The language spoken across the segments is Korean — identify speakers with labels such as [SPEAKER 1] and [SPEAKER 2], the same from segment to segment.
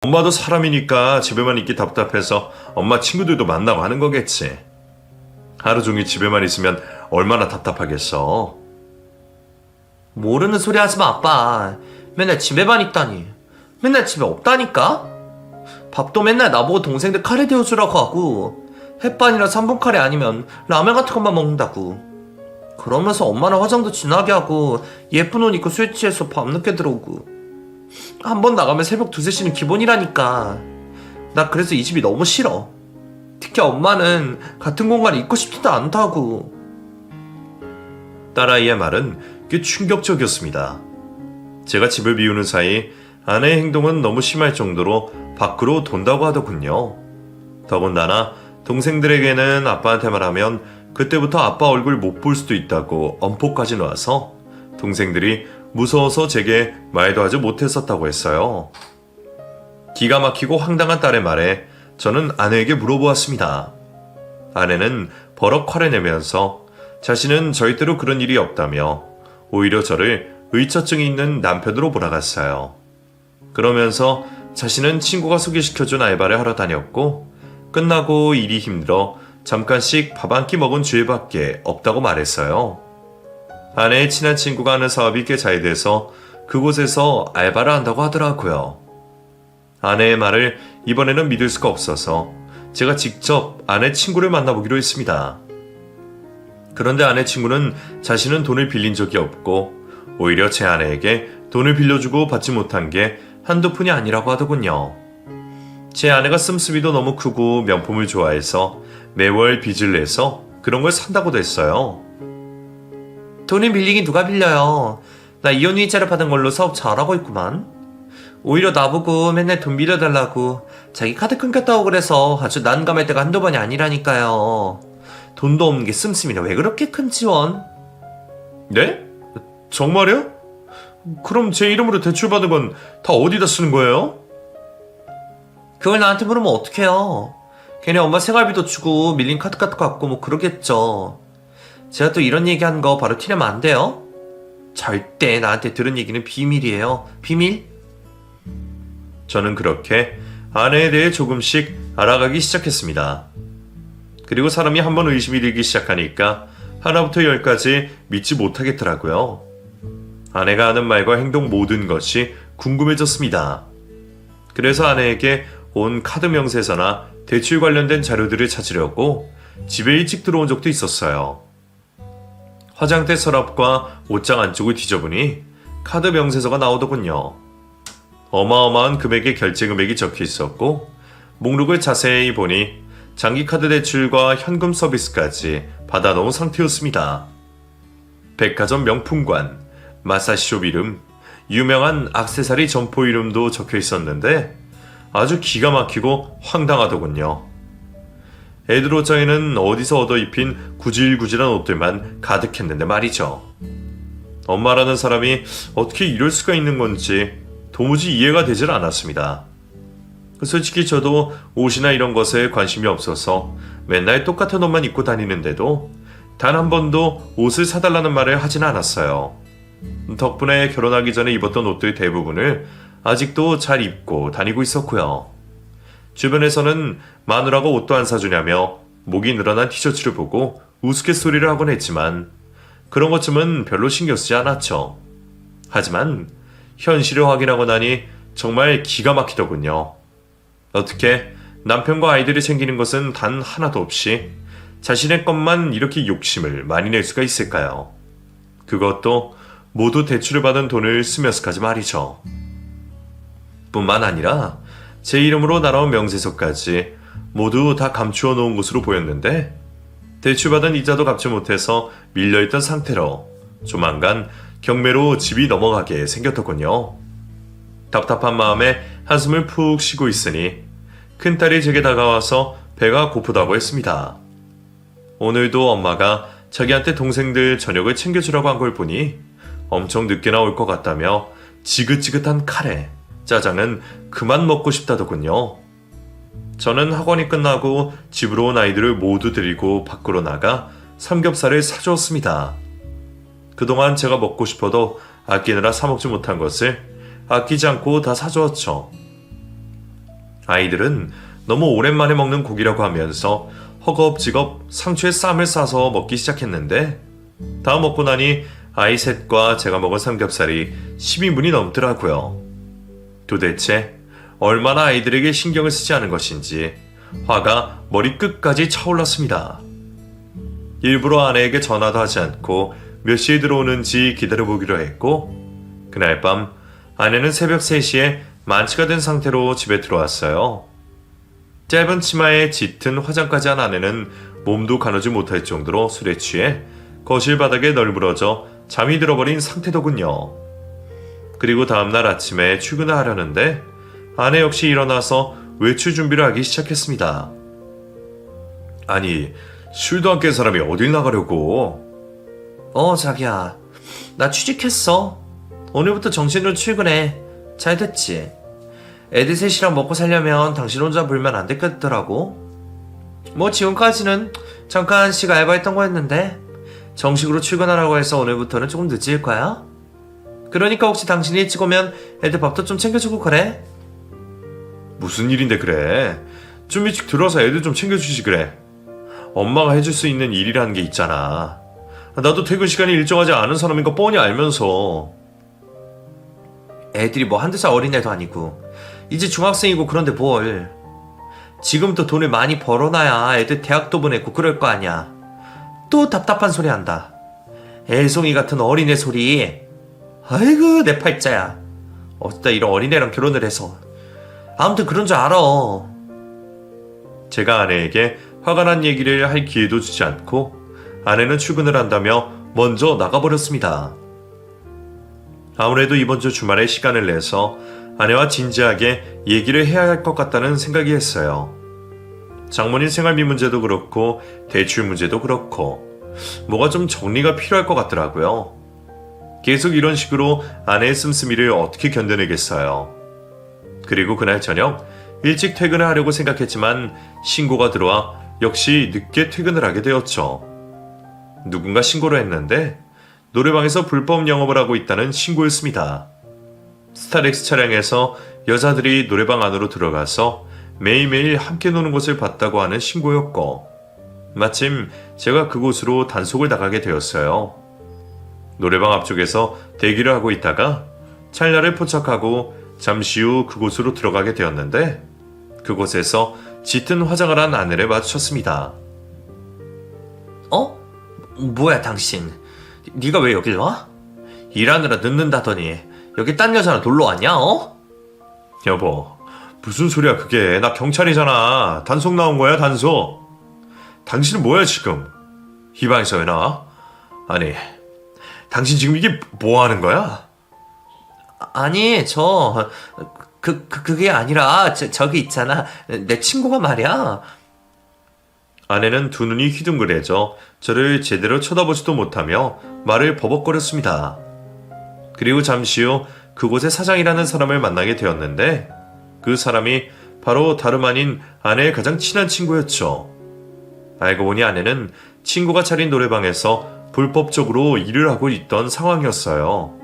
[SPEAKER 1] 엄마도 사람이니까 집에만 있기 답답해서 엄마 친구들도 만나고 하는 거겠지. 하루 종일 집에만 있으면 얼마나 답답하겠어.
[SPEAKER 2] 모르는 소리 하지 마, 아빠. 맨날 집에만 있다니. 맨날 집에 없다니까? 밥도 맨날 나보고 동생들 카레 데워주라고 하고, 햇반이나 3분 카레 아니면 라면 같은 것만 먹는다고. 그러면서 엄마는 화장도 진하게 하고, 예쁜 옷 입고 술 취해서 밤늦게 들어오고. 한 번 나가면 새벽 2, 3시는 기본이라니까. 나 그래서 이 집이 너무 싫어. 특히 엄마는 같은 공간에 있고 싶지도 않다고.
[SPEAKER 1] 딸아이의 말은 꽤 충격적이었습니다. 제가 집을 비우는 사이 아내의 행동은 너무 심할 정도로 밖으로 돈다고 하더군요. 더군다나 동생들에게는 아빠한테 말하면 그때부터 아빠 얼굴 못 볼 수도 있다고 엄포까지 놔서 동생들이 무서워서 제게 말도 하지 못했었다고 했어요. 기가 막히고 황당한 딸의 말에 저는 아내에게 물어보았습니다. 아내는 버럭 화를 내면서 자신은 절대로 그런 일이 없다며 오히려 저를 의처증이 있는 남편으로 몰아갔어요. 그러면서 자신은 친구가 소개시켜준 알바를 하러 다녔고 끝나고 일이 힘들어 잠깐씩 밥 한 끼 먹은 죄밖에 없다고 말했어요. 아내의 친한 친구가 하는 사업이 꽤 잘 돼서 그곳에서 알바를 한다고 하더라고요. 아내의 말을 이번에는 믿을 수가 없어서 제가 직접 아내 친구를 만나보기로 했습니다. 그런데 아내 친구는 자신은 돈을 빌린 적이 없고 오히려 제 아내에게 돈을 빌려주고 받지 못한 게 한두 푼이 아니라고 하더군요. 제 아내가 씀씀이도 너무 크고 명품을 좋아해서 매월 빚을 내서 그런 걸 산다고도 했어요.
[SPEAKER 2] 돈을 빌리긴 누가 빌려요. 나 이혼이자를 받은 걸로 사업 잘하고 있구만. 오히려 나보고 맨날 돈 빌려달라고 자기 카드 끊겼다고 그래서 아주 난감할 때가 한두 번이 아니라니까요. 돈도 없는 게 씀씀이라 왜 그렇게 큰 지원?
[SPEAKER 1] 네? 정말요? 그럼 제 이름으로 대출받은 건 다 어디다 쓰는 거예요?
[SPEAKER 2] 그걸 나한테 물으면 어떡해요. 걔네 엄마 생활비도 주고 밀린 카드 같은 거 갖고 뭐 그러겠죠. 제가 또 이런 얘기하는 거 바로 티내면 안 돼요? 절대 나한테 들은 얘기는 비밀이에요. 비밀?
[SPEAKER 1] 저는 그렇게 아내에 대해 조금씩 알아가기 시작했습니다. 그리고 사람이 한번 의심이 들기 시작하니까 하나부터 열까지 믿지 못하겠더라고요. 아내가 하는 말과 행동 모든 것이 궁금해졌습니다. 그래서 아내에게 온 카드 명세서나 대출 관련된 자료들을 찾으려고 집에 일찍 들어온 적도 있었어요. 화장대 서랍과 옷장 안쪽을 뒤져보니 카드 명세서가 나오더군요. 어마어마한 금액의 결제 금액이 적혀 있었고 목록을 자세히 보니 장기카드 대출과 현금 서비스까지 받아놓은 상태였습니다. 백화점 명품관, 마사지숍 이름, 유명한 액세서리 점포 이름도 적혀 있었는데 아주 기가 막히고 황당하더군요. 애들 옷장에는 어디서 얻어 입힌 구질구질한 옷들만 가득했는데 말이죠. 엄마라는 사람이 어떻게 이럴 수가 있는 건지 도무지 이해가 되질 않았습니다. 솔직히 저도 옷이나 이런 것에 관심이 없어서 맨날 똑같은 옷만 입고 다니는데도 단 한 번도 옷을 사달라는 말을 하진 않았어요. 덕분에 결혼하기 전에 입었던 옷들 대부분을 아직도 잘 입고 다니고 있었고요. 주변에서는 마누라가 옷도 안 사주냐며 목이 늘어난 티셔츠를 보고 우스갯소리를 하곤 했지만 그런 것쯤은 별로 신경 쓰지 않았죠. 하지만 현실을 확인하고 나니 정말 기가 막히더군요. 어떻게 남편과 아이들이 챙기는 것은 단 하나도 없이 자신의 것만 이렇게 욕심을 많이 낼 수가 있을까요? 그것도 모두 대출을 받은 돈을 쓰면서까지 말이죠. 뿐만 아니라 제 이름으로 날아온 명세서까지 모두 다 감추어 놓은 것으로 보였는데 대출받은 이자도 갚지 못해서 밀려있던 상태로 조만간 경매로 집이 넘어가게 생겼더군요. 답답한 마음에 한숨을 푹 쉬고 있으니 큰딸이 제게 다가와서 배가 고프다고 했습니다. 오늘도 엄마가 자기한테 동생들 저녁을 챙겨주라고 한 걸 보니 엄청 늦게 나올 것 같다며 지긋지긋한 카레, 짜장은 그만 먹고 싶다더군요. 저는 학원이 끝나고 집으로 온 아이들을 모두 데리고 밖으로 나가 삼겹살을 사주었습니다. 그동안 제가 먹고 싶어도 아끼느라 사 먹지 못한 것을 아끼지 않고 다 사주었죠. 아이들은 너무 오랜만에 먹는 고기라고 하면서 허겁지겁 상추에 쌈을 싸서 먹기 시작했는데 다 먹고 나니 아이 셋과 제가 먹은 삼겹살이 12분이 넘더라고요. 도대체 얼마나 아이들에게 신경을 쓰지 않은 것인지 화가 머리 끝까지 차올랐습니다. 일부러 아내에게 전화도 하지 않고 몇 시에 들어오는지 기다려보기로 했고 그날 밤 아내는 새벽 3시에 만취가 된 상태로 집에 들어왔어요. 짧은 치마에 짙은 화장까지 한 아내는 몸도 가누지 못할 정도로 술에 취해 거실 바닥에 널브러져 잠이 들어버린 상태더군요. 그리고 다음날 아침에 출근을 하려는데 아내 역시 일어나서 외출 준비를 하기 시작했습니다. 아니, 술도 안 깬 사람이 어딜 나가려고?
[SPEAKER 2] 자기야. 나 취직했어. 오늘부터 정신으로 출근해. 잘 됐지? 애들 셋이랑 먹고 살려면 당신 혼자 불면 안 됐겠더라고. 뭐 지금까지는 잠깐씩 알바했던 거였는데 정식으로 출근하라고 해서 오늘부터는 조금 늦을 거야. 그러니까 혹시 당신이 일찍 오면 애들 밥도 좀 챙겨주고 그래.
[SPEAKER 1] 무슨 일인데 그래? 좀 일찍 들어와서 애들 좀 챙겨주지 그래. 엄마가 해줄 수 있는 일이라는 게 있잖아. 나도 퇴근 시간이 일정하지 않은 사람인 거 뻔히 알면서.
[SPEAKER 2] 애들이 뭐 한두 살 어린애도 아니고 이제 중학생이고 그런데 뭘. 지금부터 돈을 많이 벌어놔야 애들 대학도 보내고 그럴 거 아니야. 또 답답한 소리 한다. 애송이 같은 어린애 소리. 아이고 내 팔자야. 어쩌다 이런 어린애랑 결혼을 해서. 아무튼 그런 줄 알아.
[SPEAKER 1] 제가 아내에게 화가 난 얘기를 할 기회도 주지 않고 아내는 출근을 한다며 먼저 나가버렸습니다. 아무래도 이번 주 주말에 시간을 내서 아내와 진지하게 얘기를 해야 할 것 같다는 생각이 했어요. 장모님 생활비 문제도 그렇고 대출 문제도 그렇고 뭐가 좀 정리가 필요할 것 같더라고요. 계속 이런 식으로 아내의 씀씀이를 어떻게 견뎌내겠어요. 그리고 그날 저녁 일찍 퇴근을 하려고 생각했지만 신고가 들어와 역시 늦게 퇴근을 하게 되었죠. 누군가 신고를 했는데 노래방에서 불법 영업을 하고 있다는 신고였습니다. 스타렉스 차량에서 여자들이 노래방 안으로 들어가서 매일매일 함께 노는 것을 봤다고 하는 신고였고 마침 제가 그곳으로 단속을 나가게 되었어요. 노래방 앞쪽에서 대기를 하고 있다가 찰나를 포착하고 잠시 후 그곳으로 들어가게 되었는데 그곳에서 짙은 화장을 한 아내를 마주쳤습니다.
[SPEAKER 2] 뭐야 당신. 네가 왜 여길 와? 일하느라 늦는다더니 여기 딴 여자랑 놀러 왔냐?
[SPEAKER 1] 여보, 무슨 소리야 그게. 나 경찰이잖아. 단속 나온 거야 단속. 당신은 뭐야 지금? 이 방에서 왜 나와? 아니, 당신 지금 이게 뭐 하는 거야?
[SPEAKER 2] 아니 그게 아니라 저기 있잖아. 내 친구가 말이야.
[SPEAKER 1] 아내는 두 눈이 휘둥그레져 저를 제대로 쳐다보지도 못하며 말을 버벅거렸습니다. 그리고 잠시 후 그곳의 사장이라는 사람을 만나게 되었는데 그 사람이 바로 다름 아닌 아내의 가장 친한 친구였죠. 알고 보니 아내는 친구가 차린 노래방에서 불법적으로 일을 하고 있던 상황이었어요.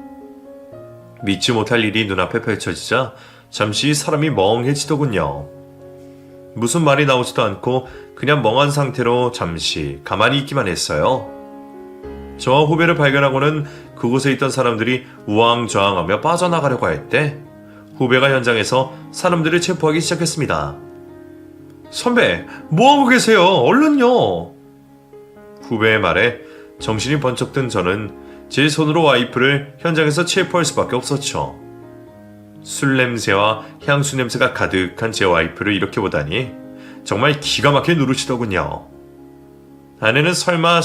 [SPEAKER 1] 믿지 못할 일이 눈앞에 펼쳐지자 잠시 사람이 멍해지더군요. 무슨 말이 나오지도 않고 그냥 멍한 상태로 잠시 가만히 있기만 했어요. 저와 후배를 발견하고는 그곳에 있던 사람들이 우왕좌왕하며 빠져나가려고 할 때 후배가 현장에서 사람들을 체포하기 시작했습니다. 선배, 뭐하고 계세요? 얼른요! 후배의 말에 정신이 번쩍 든 저는 제 손으로 와이프를 현장에서 체포할 수밖에 없었죠. 술 냄새와 향수 냄새가 가득한 제 와이프를 이렇게 보다니 정말 기가 막히게 누르시더군요. 아내는 설마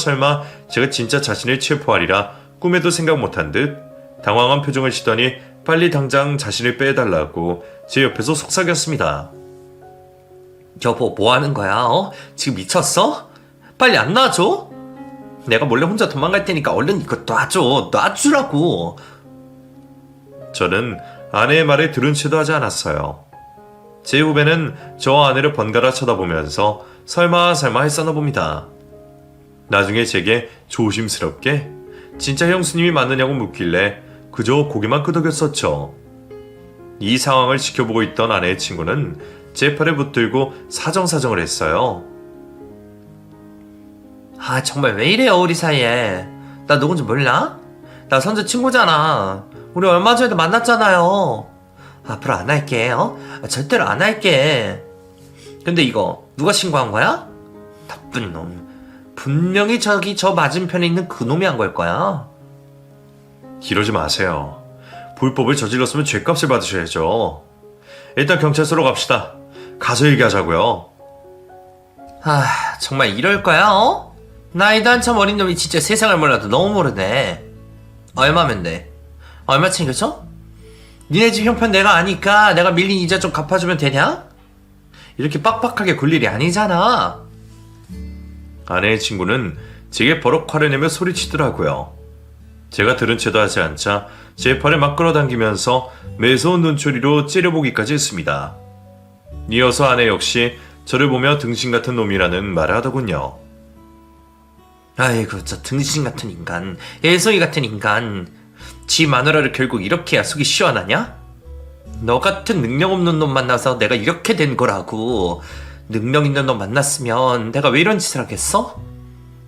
[SPEAKER 1] 제가 진짜 자신을 체포하리라 꿈에도 생각 못한 듯 당황한 표정을 지더니 빨리 당장 자신을 빼달라고 제 옆에서 속삭였습니다.
[SPEAKER 2] 여보 뭐 하는 거야? 지금 미쳤어? 빨리 안 놔줘? 내가 몰래 혼자 도망갈 테니까 얼른 이거 놔주라고.
[SPEAKER 1] 저는 아내의 말에 들은 채도 하지 않았어요. 제 후배는 저와 아내를 번갈아 쳐다보면서 설마 했었나 봅니다. 나중에 제게 조심스럽게 진짜 형수님이 맞느냐고 묻길래 그저 고개만 끄덕였었죠. 이 상황을 지켜보고 있던 아내의 친구는 제 팔에 붙들고 사정사정을 했어요.
[SPEAKER 2] 아, 정말 왜 이래요, 우리 사이에. 나 누군지 몰라? 나 선재 친구잖아. 우리 얼마 전에도 만났잖아요. 앞으로 안 할게, 절대로 안 할게. 근데 이거 누가 신고한 거야? 나쁜 놈. 분명히 저기 저 맞은편에 있는 그 놈이 한 걸 거야.
[SPEAKER 1] 이러지 마세요. 불법을 저질렀으면 죗값을 받으셔야죠. 일단 경찰서로 갑시다. 가서 얘기하자고요.
[SPEAKER 2] 아, 정말 이럴 거야, 나이도 한참 어린 놈이 진짜 세상을 몰라도 너무 모르네. 얼마면 돼? 얼마 챙겨줘? 니네 집 형편 내가 아니까 내가 밀린 이자 좀 갚아주면 되냐? 이렇게 빡빡하게 굴 일이 아니잖아.
[SPEAKER 1] 아내의 친구는 제게 버럭 화를 내며 소리치더라고요. 제가 들은 채도 하지 않자 제 팔을 막 끌어당기면서 매서운 눈초리로 째려보기까지 했습니다. 이어서 아내 역시 저를 보며 등신 같은 놈이라는 말을 하더군요.
[SPEAKER 2] 아이고, 저 등신 같은 인간, 애송이 같은 인간. 지 마누라를 결국 이렇게 해야 속이 시원하냐? 너 같은 능력 없는 놈 만나서 내가 이렇게 된 거라고. 능력 있는 놈 만났으면 내가 왜 이런 짓을 하겠어?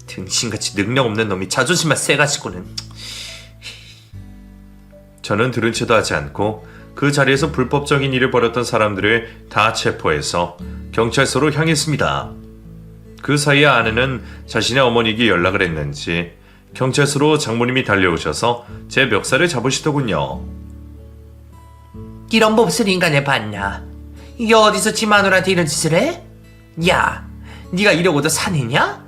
[SPEAKER 2] 등신같이 능력 없는 놈이 자존심만 세가지고는.
[SPEAKER 1] 저는 들은 채도 하지 않고 그 자리에서 불법적인 일을 벌였던 사람들을 다 체포해서 경찰서로 향했습니다. 그 사이에 아내는 자신의 어머니에게 연락을 했는지 경찰서로 장모님이 달려오셔서 제 멱살을 잡으시더군요.
[SPEAKER 2] 이런 몹쓸 인간을 봤냐? 이게 어디서 지 마누라한테 이런 짓을 해? 야, 네가 이러고도 사내냐?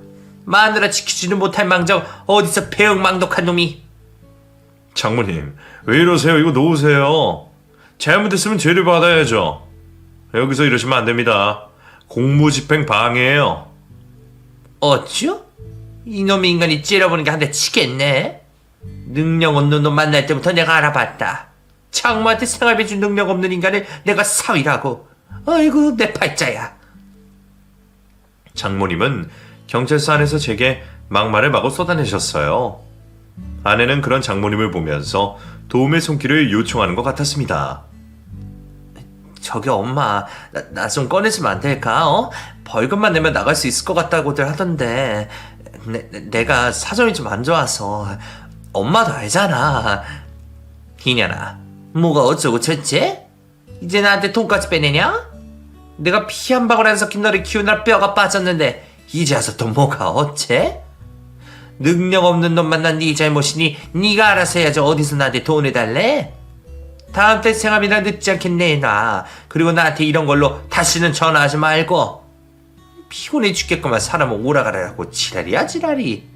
[SPEAKER 2] 마누라 지키지는 못할 망정 어디서 배은망덕한 놈이.
[SPEAKER 1] 장모님, 왜 이러세요? 이거 놓으세요. 잘못했으면 죄를 받아야죠. 여기서 이러시면 안 됩니다. 공무집행 방해예요.
[SPEAKER 2] 어쭈? 이놈의 인간이 찌려보는 게 한 대 치겠네. 능력 없는 놈 만날 때부터 내가 알아봤다. 장모한테 생활비 준 능력 없는 인간을 내가 사위라고. 아이고, 내 팔자야.
[SPEAKER 1] 장모님은 경찰서 안에서 제게 막말을 마구 쏟아내셨어요. 아내는 그런 장모님을 보면서 도움의 손길을 요청하는 것 같았습니다.
[SPEAKER 2] 저기 엄마, 나 좀 꺼내주면 안 될까? 벌금만 내면 나갈 수 있을 것 같다고들 하던데 내가 사정이 좀 안 좋아서. 엄마도 알잖아. 이년아, 뭐가 어쩌고 저쩌지? 이제 나한테 돈까지 빼내냐? 내가 피 한 방울 안 섞인 너를 키우느라 뼈가 빠졌는데 이제 와서 또 뭐가 어째? 능력 없는 놈 만난 네 잘못이니 네가 알아서 해야지. 어디서 나한테 돈을 달래? 다음 달 생활비나 늦지 않게 내놔. 그리고 나한테 이런 걸로 다시는 전화하지 말고. 피곤해 죽겠구만. 사람은 오라가라고 지랄이야 지랄이.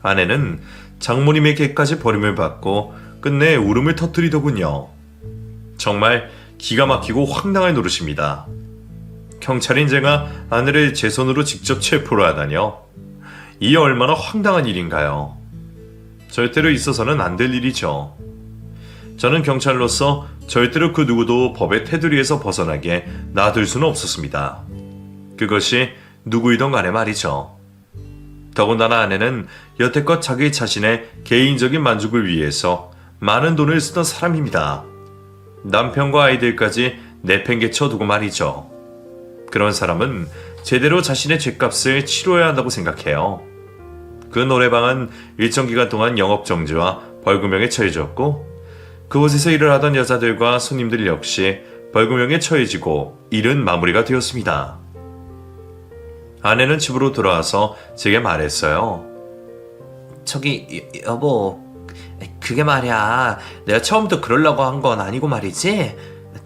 [SPEAKER 1] 아내는 장모님에게까지 버림을 받고 끝내 울음을 터뜨리더군요. 정말 기가 막히고 황당할 노릇입니다. 경찰인 제가 아내를 제 손으로 직접 체포를 하다니요. 이 얼마나 황당한 일인가요? 절대로 있어서는 안 될 일이죠. 저는 경찰로서 절대로 그 누구도 법의 테두리에서 벗어나게 놔둘 수는 없었습니다. 그것이 누구이던 간에 말이죠. 더군다나 아내는 여태껏 자기 자신의 개인적인 만족을 위해서 많은 돈을 쓰던 사람입니다. 남편과 아이들까지 내팽개쳐 두고 말이죠. 그런 사람은 제대로 자신의 죗값을 치러야 한다고 생각해요. 그 노래방은 일정 기간 동안 영업정지와 벌금형에 처해졌고 그곳에서 일을 하던 여자들과 손님들 역시 벌금형에 처해지고 일은 마무리가 되었습니다. 아내는 집으로 돌아와서 제게 말했어요.
[SPEAKER 2] 저기 여보, 그게 말이야, 내가 처음부터 그러려고 한 건 아니고 말이지.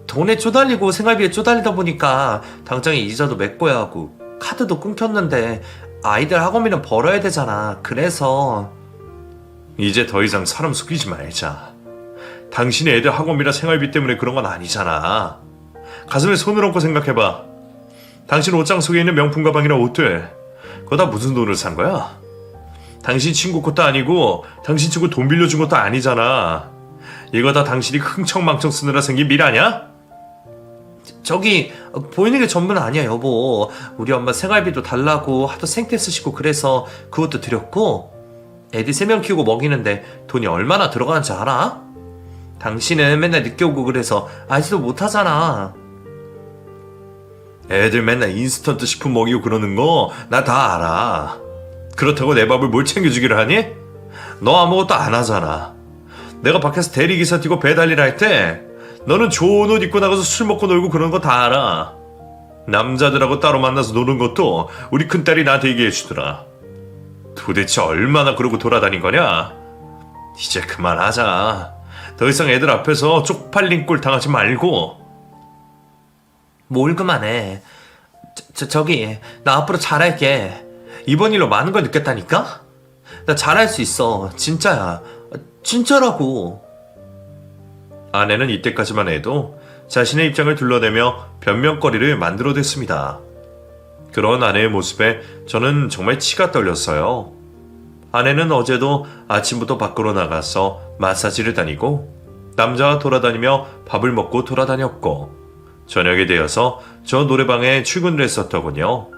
[SPEAKER 2] 돈에 쪼달리고 생활비에 쪼달리다 보니까 당장에 이자도 메꿔야 하고 카드도 끊겼는데 아이들 학원비는 벌어야 되잖아. 그래서.
[SPEAKER 1] 이제 더 이상 사람 속이지 말자. 당신이 애들 학원비나 생활비 때문에 그런 건 아니잖아. 가슴에 손을 얹고 생각해봐. 당신 옷장 속에 있는 명품 가방이나 옷들, 그거 다 무슨 돈으로 산 거야? 당신 친구 것도 아니고 당신 친구 돈 빌려준 것도 아니잖아. 이거 다 당신이 흥청망청 쓰느라 생긴 일 아냐?
[SPEAKER 2] 저기 보이는 게 전부는 아니야 여보. 우리 엄마 생활비도 달라고 하도 생태 쓰시고 그래서 그것도 드렸고, 애들 3명 키우고 먹이는데 돈이 얼마나 들어가는지 알아? 당신은 맨날 늦게 오고 그래서 알지도 못하잖아.
[SPEAKER 1] 애들 맨날 인스턴트 식품 먹이고 그러는 거 나 다 알아. 그렇다고 내 밥을 뭘 챙겨주기를 하니? 너 아무것도 안 하잖아. 내가 밖에서 대리기사 뛰고 배달 일 할 때 너는 좋은 옷 입고 나가서 술 먹고 놀고 그러는 거 다 알아. 남자들하고 따로 만나서 노는 것도 우리 큰딸이 나한테 얘기해 주더라. 도대체 얼마나 그러고 돌아다닌 거냐? 이제 그만하자. 더 이상 애들 앞에서 쪽팔린 꼴 당하지 말고.
[SPEAKER 2] 뭘 그만해. 저기 나 앞으로 잘할게. 이번 일로 많은 걸 느꼈다니까? 나 잘할 수 있어. 진짜야. 진짜라고.
[SPEAKER 1] 아내는 이때까지만 해도 자신의 입장을 둘러대며 변명거리를 만들어댔습니다. 그런 아내의 모습에 저는 정말 치가 떨렸어요. 아내는 어제도 아침부터 밖으로 나가서 마사지를 다니고 남자와 돌아다니며 밥을 먹고 돌아다녔고 저녁이 되어서 저 노래방에 출근을 했었더군요.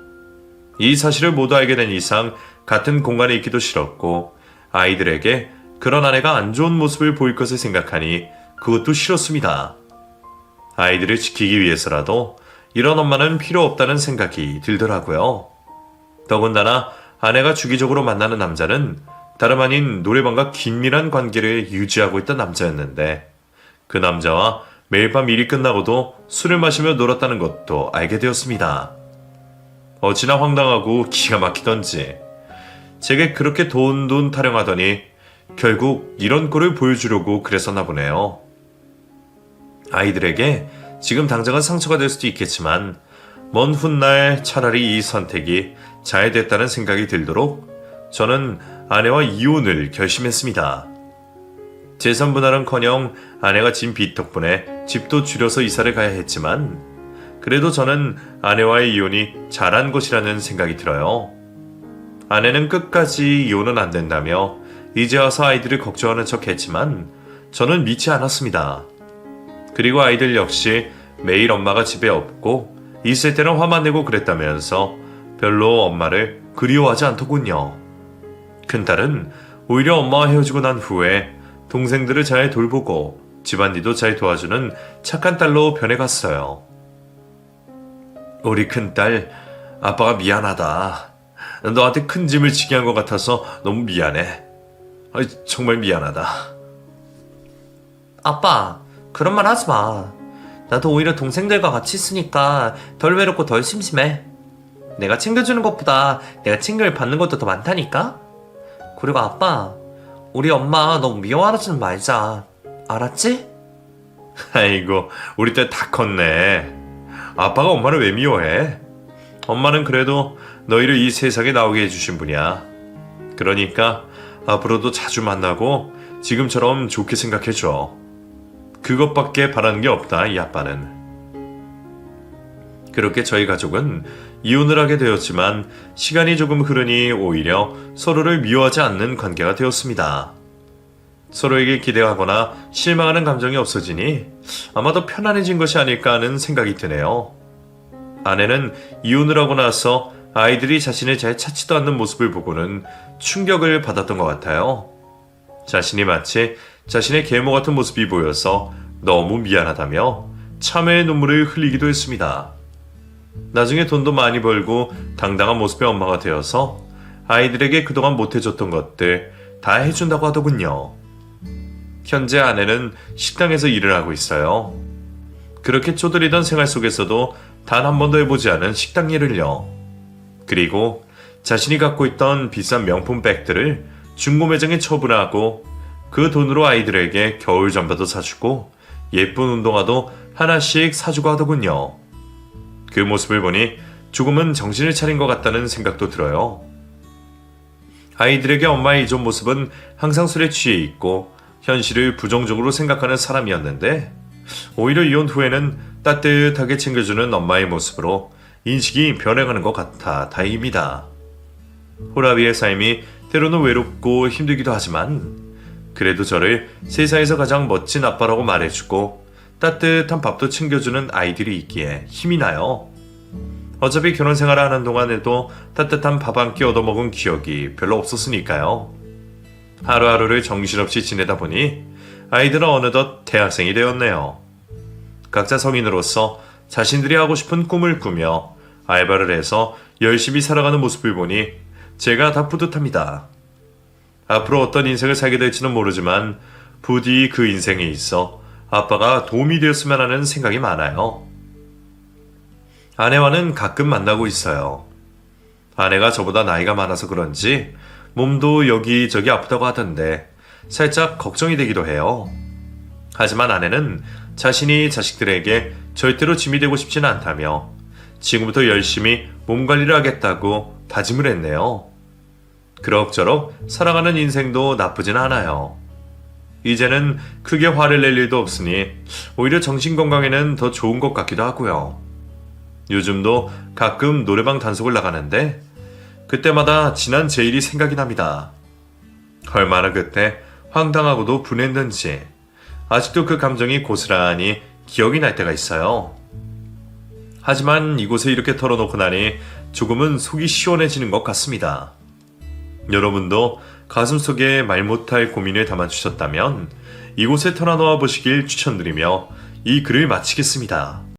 [SPEAKER 1] 이 사실을 모두 알게 된 이상 같은 공간에 있기도 싫었고 아이들에게 그런 아내가 안 좋은 모습을 보일 것을 생각하니 그것도 싫었습니다. 아이들을 지키기 위해서라도 이런 엄마는 필요 없다는 생각이 들더라고요. 더군다나 아내가 주기적으로 만나는 남자는 다름 아닌 노래방과 긴밀한 관계를 유지하고 있던 남자였는데 그 남자와 매일 밤 일이 끝나고도 술을 마시며 놀았다는 것도 알게 되었습니다. 어찌나 황당하고 기가 막히던지 제게 그렇게 돈 타령하더니 결국 이런 꼴을 보여주려고 그랬었나 보네요. 아이들에게 지금 당장은 상처가 될 수도 있겠지만 먼 훗날 차라리 이 선택이 잘 됐다는 생각이 들도록 저는 아내와 이혼을 결심했습니다. 재산분할은커녕 아내가 진 빚 덕분에 집도 줄여서 이사를 가야 했지만 그래도 저는 아내와의 이혼이 잘한 것이라는 생각이 들어요. 아내는 끝까지 이혼은 안 된다며 이제 와서 아이들을 걱정하는 척 했지만 저는 믿지 않았습니다. 그리고 아이들 역시 매일 엄마가 집에 없고 있을 때는 화만 내고 그랬다면서 별로 엄마를 그리워하지 않더군요. 큰딸은 오히려 엄마와 헤어지고 난 후에 동생들을 잘 돌보고 집안일도 잘 도와주는 착한 딸로 변해갔어요. 우리 큰딸, 아빠가 미안하다. 너한테 큰 짐을 지게 한 것 같아서 너무 미안해. 정말 미안하다.
[SPEAKER 2] 아빠, 그런 말 하지 마. 나도 오히려 동생들과 같이 있으니까 덜 외롭고 덜 심심해. 내가 챙겨주는 것보다 내가 챙겨를 받는 것도 더 많다니까? 그리고 아빠, 우리 엄마 너무 미워하지는 말자. 알았지?
[SPEAKER 1] 아이고, 우리 딸 다 컸네. 아빠가 엄마를 왜 미워해? 엄마는 그래도 너희를 이 세상에 나오게 해주신 분이야. 그러니까 앞으로도 자주 만나고 지금처럼 좋게 생각해줘. 그것밖에 바라는 게 없다, 이 아빠는. 그렇게 저희 가족은 이혼을 하게 되었지만 시간이 조금 흐르니 오히려 서로를 미워하지 않는 관계가 되었습니다. 서로에게 기대하거나 실망하는 감정이 없어지니 아마 더 편안해진 것이 아닐까 하는 생각이 드네요. 아내는 이혼을 하고 나서 아이들이 자신을 잘 찾지도 않는 모습을 보고는 충격을 받았던 것 같아요. 자신이 마치 자신의 계모 같은 모습이 보여서 너무 미안하다며 참회의 눈물을 흘리기도 했습니다. 나중에 돈도 많이 벌고 당당한 모습의 엄마가 되어서 아이들에게 그동안 못해줬던 것들 다 해준다고 하더군요. 현재 아내는 식당에서 일을 하고 있어요. 그렇게 쪼들리던 생활 속에서도 단 한 번도 해보지 않은 식당 일을요. 그리고 자신이 갖고 있던 비싼 명품 백들을 중고 매장에 처분하고 그 돈으로 아이들에게 겨울 잠바도 사주고 예쁜 운동화도 하나씩 사주고 하더군요. 그 모습을 보니 조금은 정신을 차린 것 같다는 생각도 들어요. 아이들에게 엄마의 이전 모습은 항상 술에 취해 있고 현실을 부정적으로 생각하는 사람이었는데 오히려 이혼 후에는 따뜻하게 챙겨주는 엄마의 모습으로 인식이 변해가는 것 같아 다행입니다. 호라비의 삶이 때로는 외롭고 힘들기도 하지만 그래도 저를 세상에서 가장 멋진 아빠라고 말해주고 따뜻한 밥도 챙겨주는 아이들이 있기에 힘이 나요. 어차피 결혼 생활을 하는 동안에도 따뜻한 밥 한 끼 얻어먹은 기억이 별로 없었으니까요. 하루하루를 정신없이 지내다 보니 아이들은 어느덧 대학생이 되었네요. 각자 성인으로서 자신들이 하고 싶은 꿈을 꾸며 알바를 해서 열심히 살아가는 모습을 보니 제가 다 뿌듯합니다. 앞으로 어떤 인생을 살게 될지는 모르지만 부디 그 인생에 있어 아빠가 도움이 되었으면 하는 생각이 많아요. 아내와는 가끔 만나고 있어요. 아내가 저보다 나이가 많아서 그런지 몸도 여기저기 아프다고 하던데 살짝 걱정이 되기도 해요. 하지만 아내는 자신이 자식들에게 절대로 짐이 되고 싶지는 않다며 지금부터 열심히 몸 관리를 하겠다고 다짐을 했네요. 그럭저럭 살아가는 인생도 나쁘진 않아요. 이제는 크게 화를 낼 일도 없으니 오히려 정신건강에는 더 좋은 것 같기도 하고요. 요즘도 가끔 노래방 단속을 나가는데 그때마다 지난 제 일이 생각이 납니다. 얼마나 그때 황당하고도 분했는지 아직도 그 감정이 고스란히 기억이 날 때가 있어요. 하지만 이곳에 이렇게 털어놓고 나니 조금은 속이 시원해지는 것 같습니다. 여러분도 가슴속에 말 못할 고민을 담아주셨다면 이곳에 털어놓아 보시길 추천드리며 이 글을 마치겠습니다.